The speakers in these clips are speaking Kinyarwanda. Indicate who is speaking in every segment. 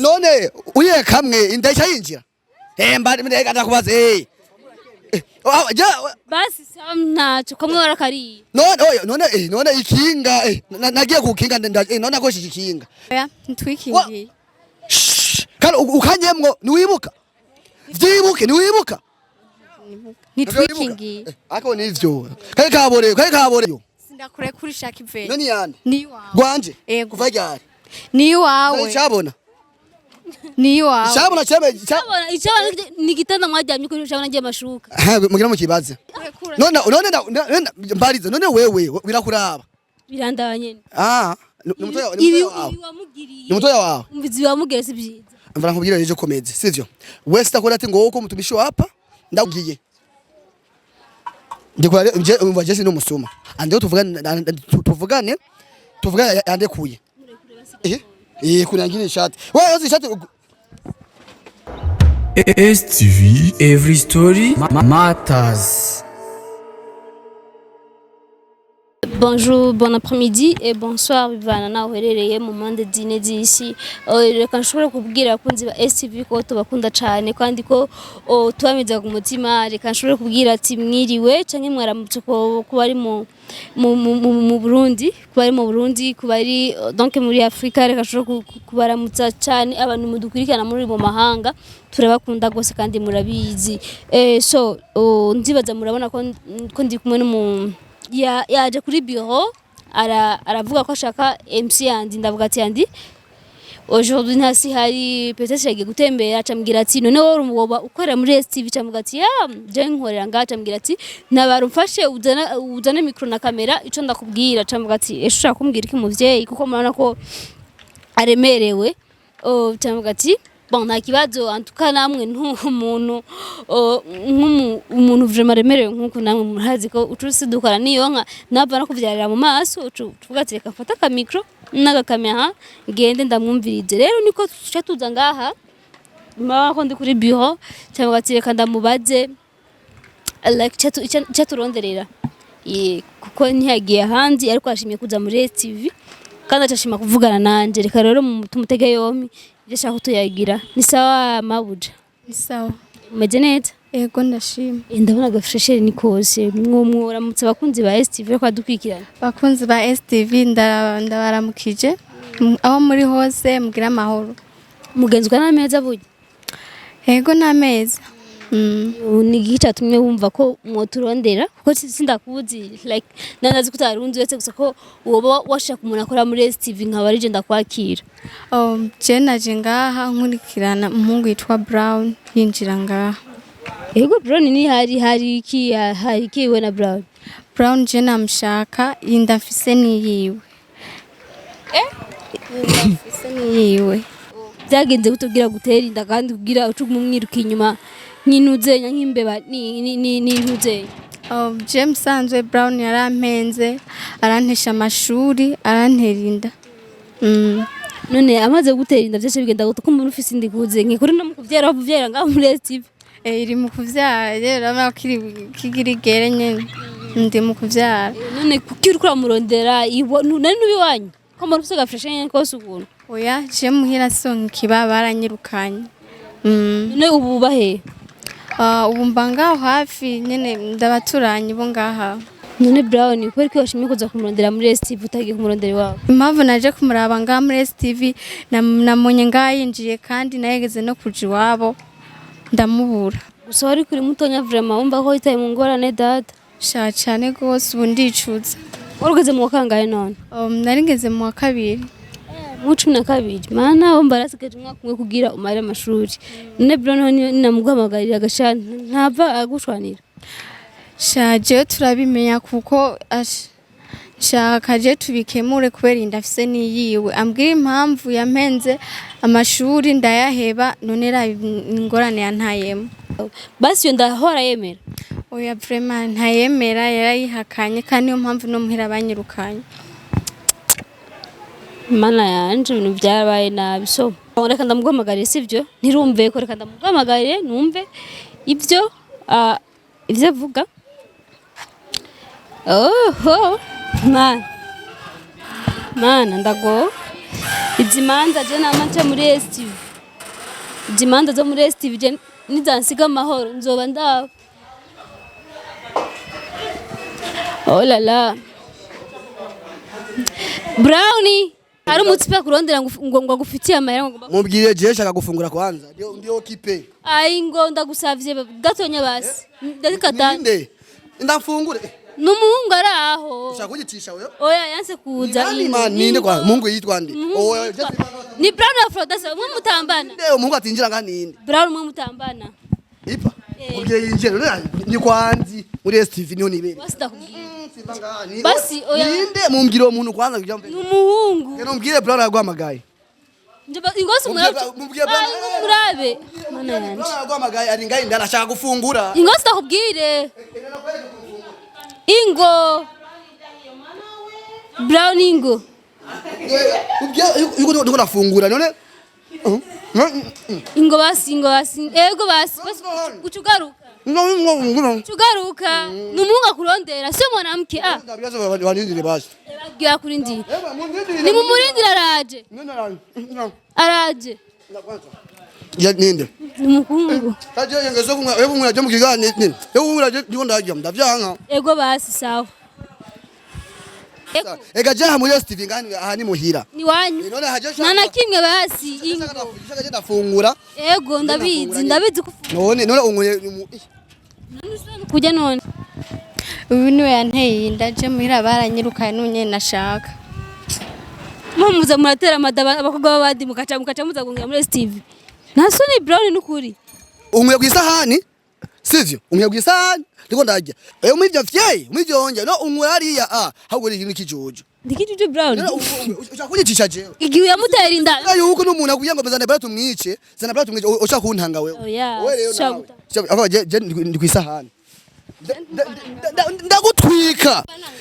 Speaker 1: none uye kamwe indashya yinjira mbari mureka ndakubaza
Speaker 2: basi samnacho kamwe warakariye
Speaker 1: none ikinga nagiye kukinga none akoshije ikinga
Speaker 3: oya ntwikingiye
Speaker 1: kandi ukanyemwo niwibuka vyibuke niwibuka
Speaker 3: nitwikingiye
Speaker 1: ako nivyo kare kabore
Speaker 3: sindakure kuri shaka ivene
Speaker 1: none yande
Speaker 3: ni wawe
Speaker 1: gwanje kuva ryari
Speaker 3: ni wawe
Speaker 1: cyabona
Speaker 3: ni wawe
Speaker 1: cyabona
Speaker 2: cyabona ni gitanda mwaryamye kuri cyabona ngiye mashuka
Speaker 1: mugira mu kibaze none mbarize none wewe birakuraba
Speaker 2: birandabanye
Speaker 1: Numutoya wawe
Speaker 2: umvizi wamugere si byiza
Speaker 1: mvara nkubwira ejo komeze sivyo wese takora ati ngo uko mutumishi wapa ndagiye ndikora nje umva Jesse no musuma ande tuvugane yandekuye kunangira ishati wewe uzi ishati
Speaker 4: STV every story matters.
Speaker 2: Bonjour, bon après-midi et bonsoir bivana naho herereye mu mande dine disi. Reka nshobora kubwira abakunzi ba STV ko tubakunda cyane kandi ko tubamiza ku mutima. Reka nshobora kubwira ati mwiriwe canke mwaramutse ko bari mu Burundi, kubari donc muri Afrika. Reka nshobora kubaramutsa cyane abantu mudukurikirana muri mu mahanga. Turabakunda gose kandi murabizi. So ndibaza murabona ko ndi kumwe n'umuntu yaje kuri bureau aravuga ko ashaka MC yandi ndavuga ati yandi aujourd'hui ntasi hari peut-être yagiye gutembera acambwira ati none wowe ukorera muri STV acambwira ati je nkorera ngaca acambwira ati nabarumfashe uzana micro na kamera ico ndakubwira acambwira ati ushaka kumbwira iki muvyeyi kuko murana ko aremerewe acambwira ati bon nta kibazo antuka namwe umuntu vraiment remerewe nkuko namwe murazi ko ucusi dukora niyo nka nava no kuvyarira mu maso tuvuga ati reka mfata ka micro naga kamera ngende ndamwumvirije rero niko tuca tuza ngaha mama ko ndi kuri bureau cyangwa ati reka ndamubaze like cyaturonderera kuko ntiyagiye hanze ariko ashimye kuza muri STV kandi acashima kuvugana nanje reka rero tumutege yompi Jesha kutuyagira ni sawa mabuja
Speaker 3: ni sawa
Speaker 2: umeze neza
Speaker 3: yego ndashima
Speaker 2: ndabona gafreshere ni kose mwuramutse bakunzi ba STV ko dukwikirana
Speaker 3: bakunzi ba STV ndabaramukije aho muri hose mugira amahoro
Speaker 2: mugenzwa n'ameza buye
Speaker 3: yego n'ameza
Speaker 2: ni gica tumwe wumva ko mwoturondera kuko sindakuzi like nanazi kutarunzi wese gusa ko woba washaka umuntu akora muri STV nkaba ari je ndakwakira
Speaker 3: je naje ngaha nkurikirana umuhungu yitwa Brown yinjira ngaha
Speaker 2: yego Brown ni hari iki we na Brown
Speaker 3: je namshaka indafise niyiwe indafise niyiwe
Speaker 2: byagenze kutubwira gutera inda kandi kugira ucumumwiruka inyuma nk'intuzenya nk'imbeba n'intuzenya
Speaker 3: James Sanzwe Brown yarampenze arantesha amashuri arantera inda
Speaker 2: none amaze gutera inda byose bigenda gutuka umuntu ufise indi kuze nkikuri no mukuvyera ngaho muri STV
Speaker 3: iri mu kuvyara rero kigira igere nyene ndi mu kuvyara
Speaker 2: none kuki uri kuramurondera none nubiwanyu ko mbona ufise gafreshe nyene kose ukuntu
Speaker 3: oya je muhira songa kibaba aranyirukanye
Speaker 2: none ubu bahe
Speaker 3: ubu mbangaho hafi nyene ndabaturanye bo ngaha
Speaker 2: none Brown kweri ko washimye kuza kumurondera muri STV utagiye kumurondera iwawe
Speaker 3: impamvu naje kumuraba ngaha muri STV namonye ngaha yinjiye kandi nayegeze no kuja iwabo ndamubura
Speaker 2: gusa wari kuri mutonya vraiment wumva ko itaye mu ngorane data
Speaker 3: sha cyane gose ubu ndicuza
Speaker 2: warugeze mu wakangaye none
Speaker 3: narigeze mu wa kabiri
Speaker 2: mu 12 mana wumva arasigaje umwaka umwe kugira umare amashuri none Brown namuguhamagarira agashana ntava agushwanira
Speaker 3: shaje turabimenya kuko shaka je tubikemure kubera indafise niyiwe ambwira impamvu yampenze amashuri ndayaheba none ra ingorane yantayemo
Speaker 2: basi yo ndahora yemera
Speaker 3: oya vraiment ntayemera yarayihakanye kandi niyo mpamvu no muhira banyirukanye
Speaker 2: mana yanje ibintu byabaye nabi so reka ndamuguhamagariye sivyo ntirumve ko reka ndamuguhamagariye numve ivyo avuga mana ndago izimanza je namace muri STV Dimanda zo muri STV je nizansiga amahoro nzoba ndaba. Oh la la. Brownie hari umutsipa kurondera ngo agufitiye amahera ngo
Speaker 1: mubwire je shaka gufungura kwanza ndio kipe
Speaker 2: ai ngo ndagusavye gatonya basi ndakatande
Speaker 1: ndafungure
Speaker 2: numuhungu araho
Speaker 1: ushaka kugitisha wewe
Speaker 2: oya yanse kuza
Speaker 1: ninde kwa mungu yitwa nde oya
Speaker 2: ni Brown Afro dasa umwe mutambana
Speaker 1: nde mungu atinjira nganinde
Speaker 2: Brown umwe mutambana
Speaker 1: ipa ubwiye yinjira ni kwanzi muri STV niho nibere
Speaker 2: basi ndakubwira
Speaker 1: basi oya ninde mumbwire umuntu kwanza kujya mbere
Speaker 2: numuhungu
Speaker 1: mumbwire Brown yagwamagaye
Speaker 2: ingose murabe mana yanje
Speaker 1: yagwamagaye ari ngaye ndashaka gufungura
Speaker 2: ingose ndakubwire Ingo Brown Ingo
Speaker 1: yuko ndo nafungura none
Speaker 2: Ingo basi ego basi uchugaruka chugaruka numunga kurondera sio mwanamke
Speaker 1: ndabiyazo wanindire basi
Speaker 2: bagiye kurindira ni mumurindira araje
Speaker 1: ya ninde
Speaker 2: numukungu
Speaker 1: kaje yengezo kumwa ebo muraje mukigane nini ebo muraje ndiko ndajya ndavyanka
Speaker 2: ego basi sawa
Speaker 1: ega jaha muri STV ngani aha ni muhira
Speaker 2: ni wanyu nana kimwe basi
Speaker 1: ingo shaka ndafungura
Speaker 2: ego ndabizi
Speaker 1: none unguye
Speaker 2: kujya none
Speaker 3: ubu niwe yanteye ndaje muhira baranyirukanye nunye nashaka
Speaker 2: muza muratera amadaba abakobwa babandi mukaca muza kungira muri STV nasoni Brown nukuri
Speaker 1: unguye kwisahani sivyo unguye kwisahani ndiko ndajya umuvyo vye umuvyo onje no unguye hariya haguri ikintu kijojo
Speaker 2: ndikijuju Brown
Speaker 1: ushakunyicisha jewe
Speaker 2: igihe yamutera inda
Speaker 1: yuko n'umuntu akuye ngo bazana bara tumwice zana bara tumwice ushaka kuntanga wewe
Speaker 2: wewe rero
Speaker 1: ava je ndi kwisahani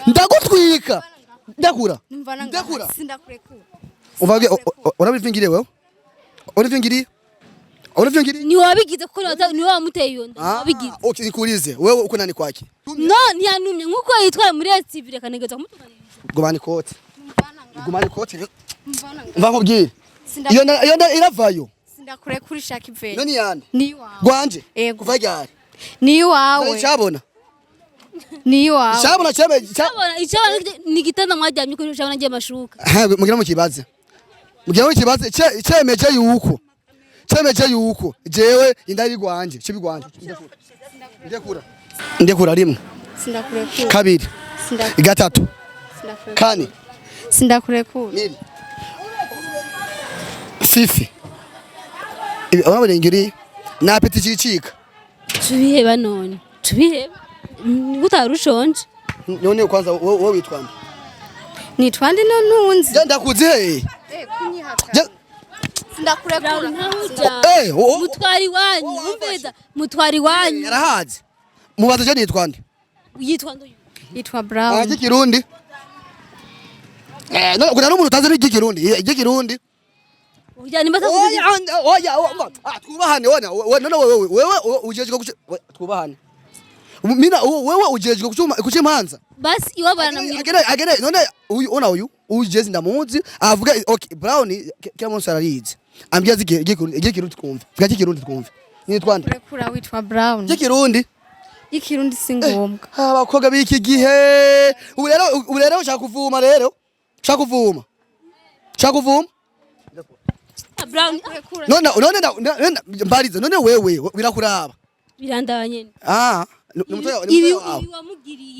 Speaker 1: ndagutwika ndakura
Speaker 3: sindakurekura
Speaker 1: uvage urabivingire wewe urabivingiri
Speaker 2: ni wabigize kuko ni wamuteye iyo nda wabigize
Speaker 1: okay ikurize wewe uko nani kwaki
Speaker 2: no ntiyanumye nkuko yitwaye muri STV reka negeza kumutuganiriza
Speaker 1: gumani kote mva nkubwire iyo iravayo
Speaker 3: sindakurekura ishaka ivere
Speaker 1: nani yande
Speaker 3: ni wawe
Speaker 1: gwanje kuva ryari
Speaker 3: ni wawe
Speaker 1: cyabona
Speaker 3: cyabona
Speaker 2: icabona ni gitanda mwaryamye ko cyabona ngiye mashuka
Speaker 1: mugira mu kibaze cemeje yuko jewe indari gwanje cibi gwanje ndekura rimwe
Speaker 3: sindakurekura
Speaker 1: kabiri gatatu kane
Speaker 3: sindakurekura
Speaker 1: fifi urabirengeri na apeti cicika
Speaker 2: tubiheba none tubiheba gutarushonje
Speaker 1: none kwanza wowe witwande
Speaker 3: nitwande ntunzi
Speaker 1: ndakuze
Speaker 3: sindakurekura
Speaker 2: mutwari wanyu umveza mutwari wanyu
Speaker 1: yarahaze mubaza je nitwande
Speaker 2: yitwande
Speaker 3: yitwa Brown
Speaker 1: ikirundi no kuna n'umuntu utazi ikirundi
Speaker 2: oya nimba
Speaker 1: twubahane wewe ujejwe twubahane mina wewe ujejwe kuchimhanza
Speaker 2: basi iwabana
Speaker 1: agere none uyu ujeze ndamuzi avuga okay Brown kila munsi ararize ambia ikirundi twumve vuga ikirundi twumve nitwande
Speaker 3: kurekura witwa Brown ikirundi singombwa
Speaker 1: abakobwa biki gihe ubu rero ushaka kuvuma
Speaker 2: Brown
Speaker 1: none mbarize none wewe birakuraba
Speaker 2: birandaba nyene
Speaker 1: ni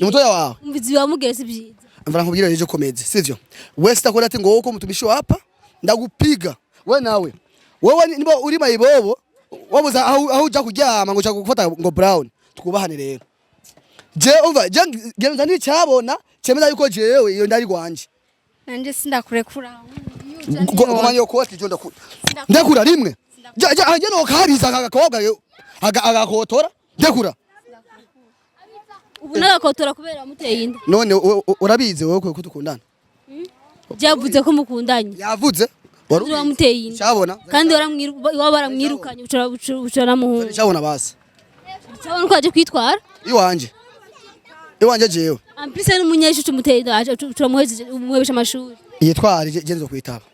Speaker 1: mutoya wawe
Speaker 2: umvizi wamugere si byiza
Speaker 1: mvara nkubwira rero komeze sivyo wese takora ati ngo uko mutumishi hapa ndagupiga we nawe wewe niba uri mayibobo wabuza aho uja kuryama ngo ushaka gufata ngo Brown twubahane rero je umva je genza ni cyabona cemeza yuko jewe iyo ndari gwanje
Speaker 3: nanje sindakurekura
Speaker 1: kumanya uko ati cyo ndakura rimwe je no kariza agakobwa agakotora ndakura
Speaker 2: ubu nagakotora kubera muteye inda
Speaker 1: none urabize wewe ko dukundana
Speaker 2: byavuze ko mukundanye
Speaker 1: yavuze
Speaker 2: wari wamuteye inda
Speaker 1: cyabona
Speaker 2: kandi wabaramwirukanye ucara muhungu
Speaker 1: cyabona basi
Speaker 2: cyabona ko aje kwitwara
Speaker 1: iwanje jewe
Speaker 2: ampise n'umunyeshu tumuteye inda turamuhebesha amashuri
Speaker 1: yitwara genzo kwitaba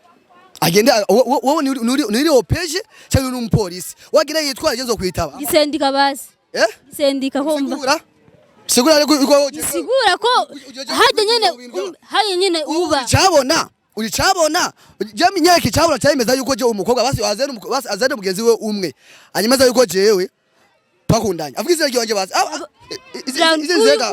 Speaker 1: agenda wowe nuri opeje cyangwa uri umupolisi wagenda yitwara genzo kwitaba
Speaker 2: gisendika basi gisendika homba
Speaker 1: sigura
Speaker 2: sigura ko hajye nyene uba
Speaker 1: uri cabona jami nyaki cabona cyemeza yuko je umukobwa basi azane mugenzi we umwe anyemeza yuko jewe pakundanya avuga izina ryanje basi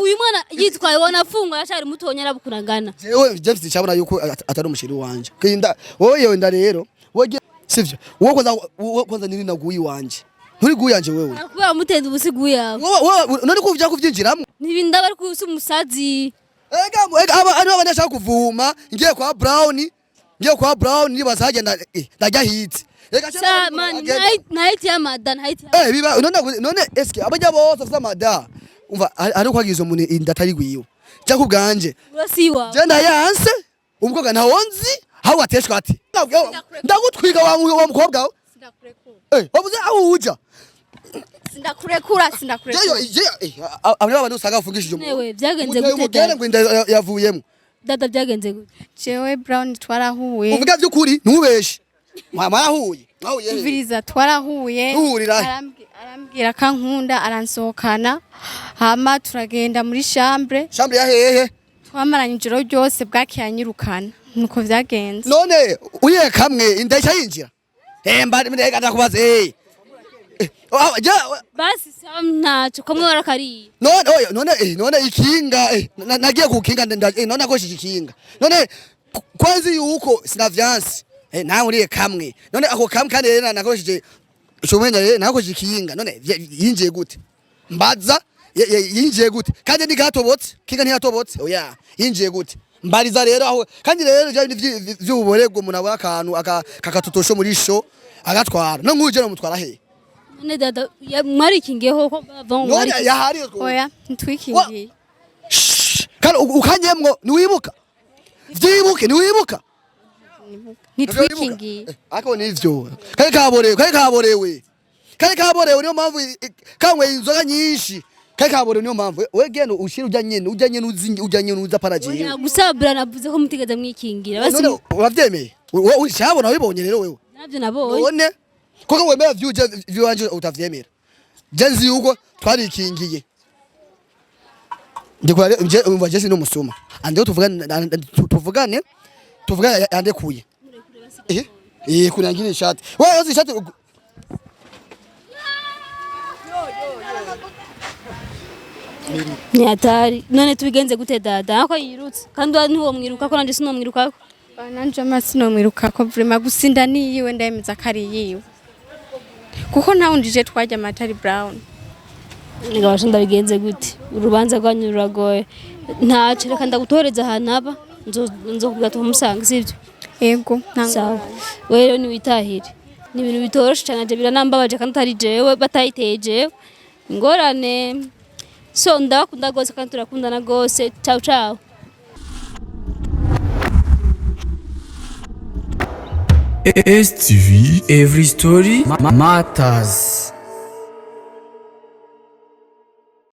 Speaker 2: uyu mwana yitwaye wanafungwa yashari mutonya arabukurangana
Speaker 1: jewe James cabona yuko atari umushiri wanje kinda wowe yewe nda rero woge sivyo wowe kwanza niri naguyi wanje nturi guyanje wewe
Speaker 2: akubera mutende ubusigu yawe
Speaker 1: wowe none ko uvya kuvyinjiramo
Speaker 2: nibinda bari kusa umusazi
Speaker 1: ega aba banashaka kuvuma ngiye kwa Brown nibaza hagenda ndajya hiti
Speaker 2: man night ya madan
Speaker 1: biba none eske abajya bose afite amada umva ari kwagiza umuntu indatari gwiwe cya kubganje
Speaker 2: urasiwa
Speaker 1: je ndayanse umukobwa ntawonzi hawo ateshwa ati ndagutwiga wa mukobwa wabuze aho uja
Speaker 3: sindakurekura
Speaker 1: abana abantu usanga bafungishije
Speaker 2: newe byagenze gute
Speaker 1: ngo yavuyemo
Speaker 2: dada byagenze gute
Speaker 3: jewe Brown twarahuye
Speaker 1: uvuga byukuri ntubeshe mama yahuye
Speaker 3: Viriza twarahuye arambwira kankunda aransohokana hama turagenda muri chambre
Speaker 1: ya hehe
Speaker 3: twamaranye ijoro ryose bwakiyanyirukana nuko vyagenze
Speaker 1: none uye kamwe indashya yinjira mba ndega ndakubaza
Speaker 2: basi samnacho kamwe warakari
Speaker 1: none ikinga nagiye kukinga none akoshije ikinga none kwanzi yuko sinavyansi nawe uriye kamwe none ako kamwe kandi rero nakoshije shumenya rero nakoshije ikinga none yinjiye gute mbaza yinjiye gute kandi ntigatobotse kinga ntiyatobotse oya yinjiye gute mbariza rero aho kandi rero vy'ububorego munabura akantu kakatutosho muri sho agatwara no nkuje no mutwara he
Speaker 2: none dada mwarikingeho ko bavon
Speaker 1: none yahari
Speaker 3: oya ntwikingiye
Speaker 1: kandi ukanyemwo niwibuka vyibuke niwibuka
Speaker 3: nitwikingiye
Speaker 1: ako nivyo kare kaborewe niyo mpamvu kangwe inzoga nyinshi kare kaborewe niyo mpamvu we geno ushira ujya nyene uza paragiye
Speaker 2: gusabura navuze ko mutigeze mwikingira basi
Speaker 1: uravyemeye uricabona wibonye rero wewe
Speaker 2: navyo nabonye
Speaker 1: none koko wemera vyanje utavyemera jenzi yuko twarikingiye ndikora nje umva Jesse no musuma ande tuvugane yandekuye kunangira ishati wewe uzi ishati
Speaker 2: ni Atari none tubigenze gute dada ako yirutse kandi ntuwo mwiruka ko nandi sino mwiruka ko
Speaker 3: nanje amasi no mwiruka ko vraiment gusinda niyiwe ndemeza kari yiwe kuko ntawundije twajya Atari Brown
Speaker 2: nigabasha ndabigenze gute urubanza rwanyu ruragoye ntace reka ndagutoreza ahantu aba nzo kugata umusanga sivyo
Speaker 3: yego
Speaker 2: sawa wewe ni witahire ni ibintu bitoroshe cyane je biranambabaje kandi atari jewe batayiteje ngorane so ndakunda gose kandi turakundana gose ciao ciao
Speaker 4: STV, every story matters.